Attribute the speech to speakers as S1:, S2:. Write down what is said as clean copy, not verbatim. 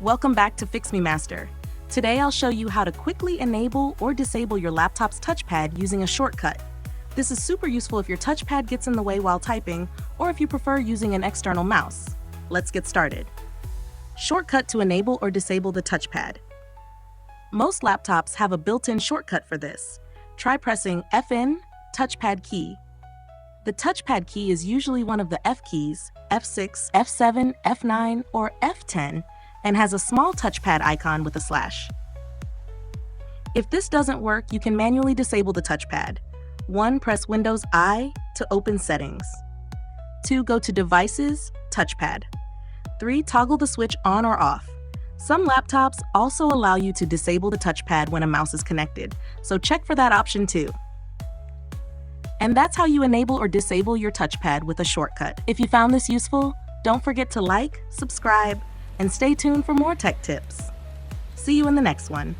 S1: Welcome back to Fix Me Master. Today I'll show you how to quickly enable or disable your laptop's touchpad using a shortcut. This is super useful if your touchpad gets in the way while typing or if you prefer using an external mouse. Let's get started. Shortcut to enable or disable the touchpad. Most laptops have a built-in shortcut for this. Try pressing Fn, touchpad key. The touchpad key is usually one of the F keys, F6, F7, F9, or F10, and has a small touchpad icon with a slash. If this doesn't work, you can manually disable the touchpad. 1. Press Windows I to open settings. 2. Go to Devices, Touchpad. 3. Toggle the switch on or off. Some laptops also allow you to disable the touchpad when a mouse is connected, so check for that option too. And that's how you enable or disable your touchpad with a shortcut. If you found this useful, don't forget to like, subscribe, and stay tuned for more tech tips. See you in the next one.